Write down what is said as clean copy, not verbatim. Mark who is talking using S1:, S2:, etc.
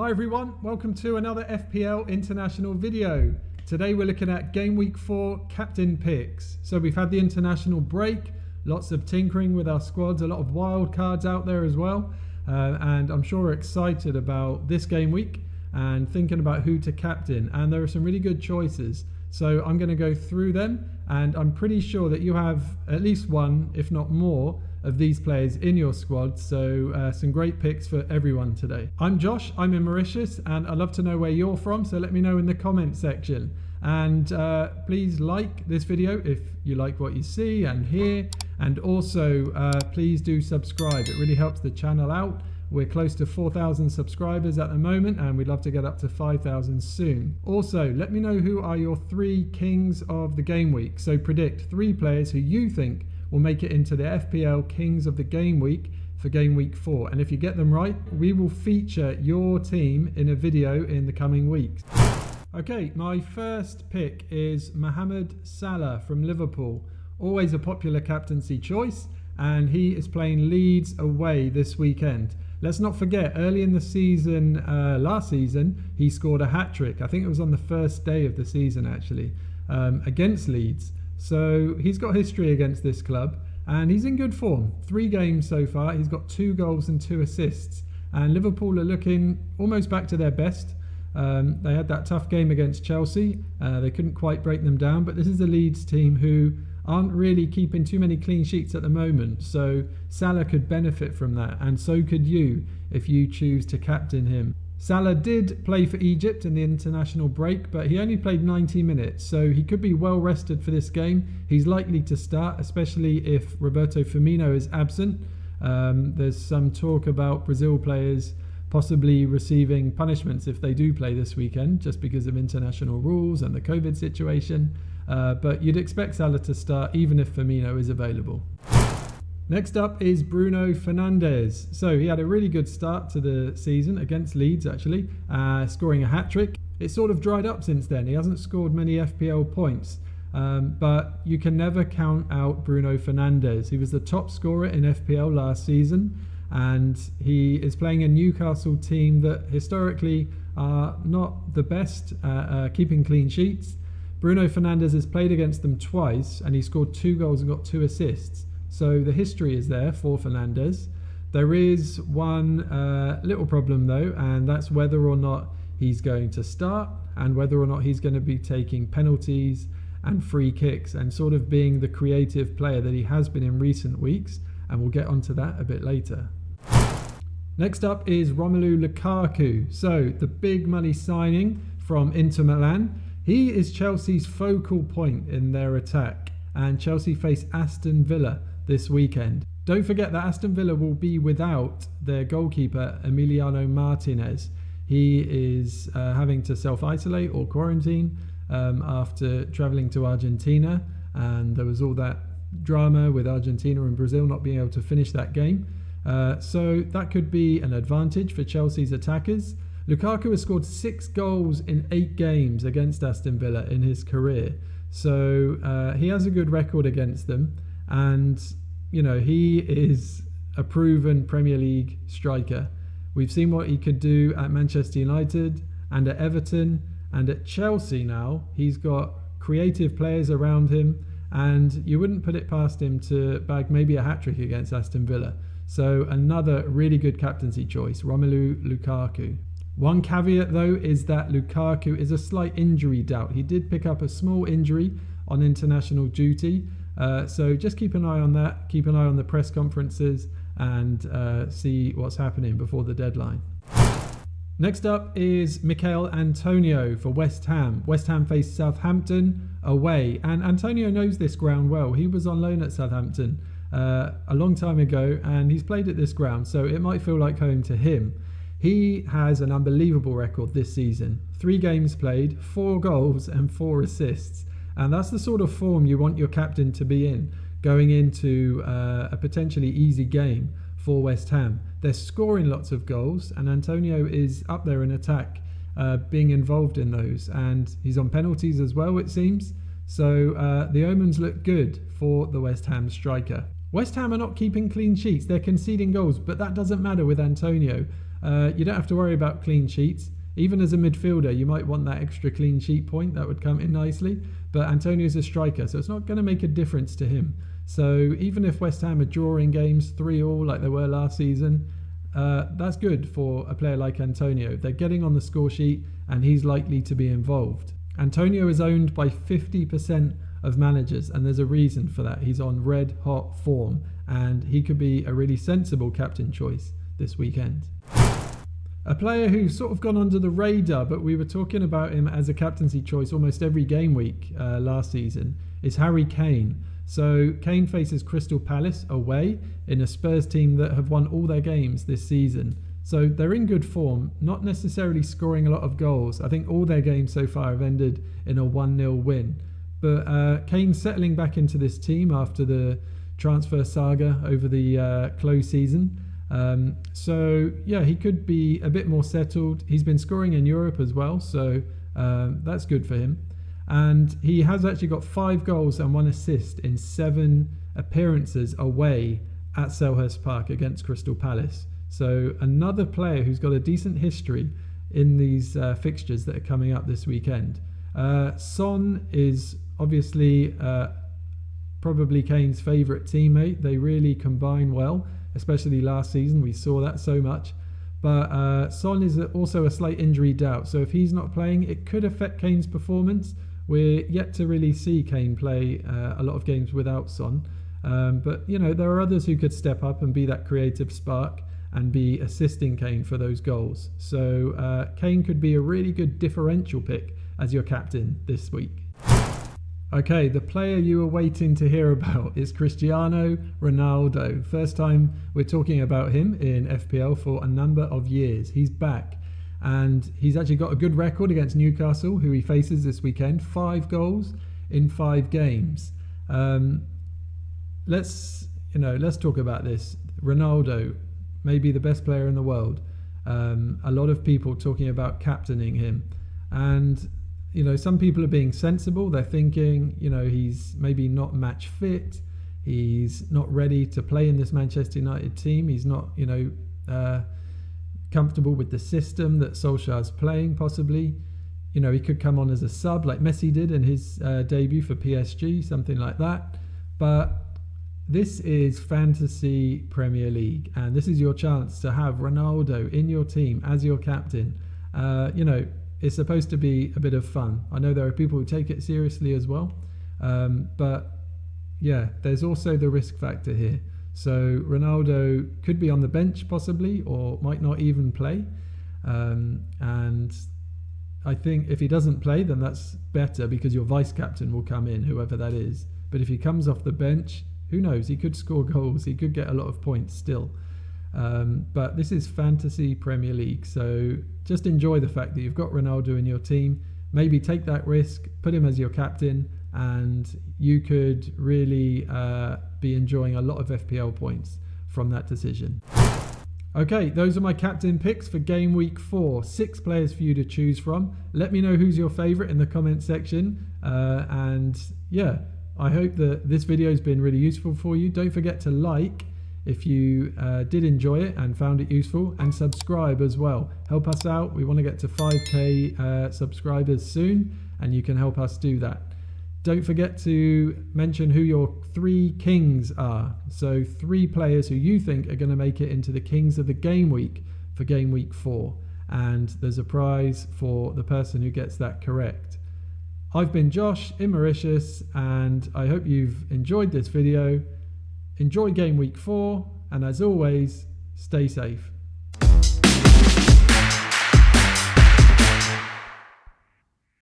S1: Hi everyone, welcome to another FPL International video. Today we're looking at Game Week 4 captain picks. So we've had the international break, lots of tinkering with our squads, a lot of wild cards out there as well. And I'm sure we're excited about this game week and thinking about who to captain. And there are some really good choices. So I'm going to go through them, and I'm pretty sure that you have at least one, if not more, of these players in your squad. So some great picks for everyone today. I'm Josh, I'm in Mauritius, and I'd love to know where you're from, so let me know in the comment section. And please like this video if you like what you see and hear, and also please do subscribe. It really helps the channel out. We're close to 4,000 subscribers at the moment, and we'd love to get up to 5,000 soon. Also, let me know who are your 3 kings of the game week. So predict 3 players who you think will make it into the FPL Kings of the Game Week for Game Week 4. And if you get them right, we will feature your team in a video in the coming weeks. Okay, my first pick is Mohamed Salah from Liverpool. Always a popular captaincy choice, and he is playing Leeds away this weekend. Let's not forget, early in the season, last season, he scored a hat-trick. I think it was on the first day of the season, actually, against Leeds. So he's got history against this club, and he's in good form. 3 games so far. He's got 2 goals and 2 assists. And Liverpool are looking almost back to their best. They had that tough game against Chelsea. They couldn't quite break them down, but this is a Leeds team who aren't really keeping too many clean sheets at the moment. So Salah could benefit from that, and so could you if you choose to captain him. Salah did play for Egypt in the international break, but he only played 90 minutes, so he could be well rested for this game. He's likely to start, especially if Roberto Firmino is absent. There's some talk about Brazil players possibly receiving punishments if they do play this weekend, just because of international rules and the COVID situation. But you'd expect Salah to start even if Firmino is available. Next up is Bruno Fernandes. So he had a really good start to the season against Leeds, actually, scoring a hat-trick. It sort of dried up since then. He hasn't scored many FPL points, but you can never count out Bruno Fernandes. He was the top scorer in FPL last season, and he is playing a Newcastle team that historically are not the best at keeping clean sheets. Bruno Fernandes has played against them twice, and he scored 2 goals and got 2 assists. So the history is there for Fernandes. There is one little problem though, and that's whether or not he's going to start, and whether or not he's going to be taking penalties and free kicks and sort of being the creative player that he has been in recent weeks, and we'll get onto that a bit later. Next up is Romelu Lukaku. So the big money signing from Inter Milan. He is Chelsea's focal point in their attack, and Chelsea face Aston Villa this weekend. Don't forget that Aston Villa will be without their goalkeeper Emiliano Martinez. He is having to self-isolate or quarantine after travelling to Argentina, and there was all that drama with Argentina and Brazil not being able to finish that game. So that could be an advantage for Chelsea's attackers. Lukaku has scored 6 goals in 8 games against Aston Villa in his career. So he has a good record against them. And, you know, he is a proven Premier League striker. We've seen what he could do at Manchester United and at Everton, and at Chelsea now. He's got creative players around him, and you wouldn't put it past him to bag maybe a hat-trick against Aston Villa. So another really good captaincy choice, Romelu Lukaku. One caveat though is that Lukaku is a slight injury doubt. He did pick up a small injury on international duty. So just keep an eye on that, keep an eye on the press conferences, and see what's happening before the deadline. Next up is Michail Antonio for West Ham. West Ham face Southampton away, and Antonio knows this ground well. He was on loan at Southampton a long time ago, and he's played at this ground, so it might feel like home to him. He has an unbelievable record this season. 3 games played, 4 goals and 4 assists. And that's the sort of form you want your captain to be in, going into a potentially easy game for West Ham. They're scoring lots of goals, and Antonio is up there in attack, being involved in those. And he's on penalties as well, it seems. So the omens look good for the West Ham striker. West Ham are not keeping clean sheets. They're conceding goals, but that doesn't matter with Antonio. You don't have to worry about clean sheets. Even as a midfielder, you might want that extra clean sheet point. That would come in nicely. But Antonio's a striker, so it's not going to make a difference to him. So even if West Ham are drawing games 3-3 like they were last season, that's good for a player like Antonio. They're getting on the score sheet and he's likely to be involved. Antonio is owned by 50% of managers, and there's a reason for that. He's on red hot form and he could be a really sensible captain choice this weekend. A player who's sort of gone under the radar, but we were talking about him as a captaincy choice almost every game week last season, is Harry Kane. So Kane faces Crystal Palace away in a Spurs team that have won all their games this season. So they're in good form, not necessarily scoring a lot of goals. I think all their games so far have ended in a 1-0 win. But Kane's settling back into this team after the transfer saga over the close season. So yeah, he could be a bit more settled. He's been scoring in Europe as well, so that's good for him. And he has actually got 5 goals and 1 assist in 7 appearances away at Selhurst Park against Crystal Palace. So another player who's got a decent history in these fixtures that are coming up this weekend. Son is obviously probably Kane's favourite teammate. They really combine well, especially last season. We saw that so much. But Son is also a slight injury doubt. So if he's not playing, it could affect Kane's performance. We're yet to really see Kane play a lot of games without Son. But, you know, there are others who could step up and be that creative spark and be assisting Kane for those goals. So Kane could be a really good differential pick as your captain this week. Okay, the player you were waiting to hear about is Cristiano Ronaldo. First time we're talking about him in FPL for a number of years. He's back and he's actually got a good record against Newcastle, who he faces this weekend. 5 goals in 5 games. Let's talk about this. Ronaldo, maybe the best player in the world. A lot of people talking about captaining him, and you know, some people are being sensible. They're thinking, you know, he's maybe not match fit. He's not ready to play in this Manchester United team. He's not, you know, comfortable with the system that Solskjaer's playing, possibly. You know, he could come on as a sub like Messi did in his debut for PSG, something like that. But this is Fantasy Premier League, and this is your chance to have Ronaldo in your team as your captain. You know, it's supposed to be a bit of fun. I know there are people who take it seriously as well. But yeah, there's also the risk factor here. So Ronaldo could be on the bench possibly, or might not even play. And I think if he doesn't play, then that's better because your vice captain will come in, whoever that is. But if he comes off the bench, who knows? He could score goals. He could get a lot of points still. But this is Fantasy Premier League, so just enjoy the fact that you've got Ronaldo in your team. Maybe take that risk, put him as your captain, and you could really be enjoying a lot of FPL points from that decision. Okay, those are my captain picks for game week 4. 6 players for you to choose from. Let me know who's your favourite in the comment section. And yeah, I hope that this video has been really useful for you. Don't forget to like if you did enjoy it and found it useful, and subscribe as well. Help us out. We want to get to 5k subscribers soon, and you can help us do that. Don't forget to mention who your 3 kings are. So 3 players who you think are going to make it into the kings of the game week for game week 4. And there's a prize for the person who gets that correct. I've been Josh in Mauritius, and I hope you've enjoyed this video. Enjoy game week 4, and as always, stay safe.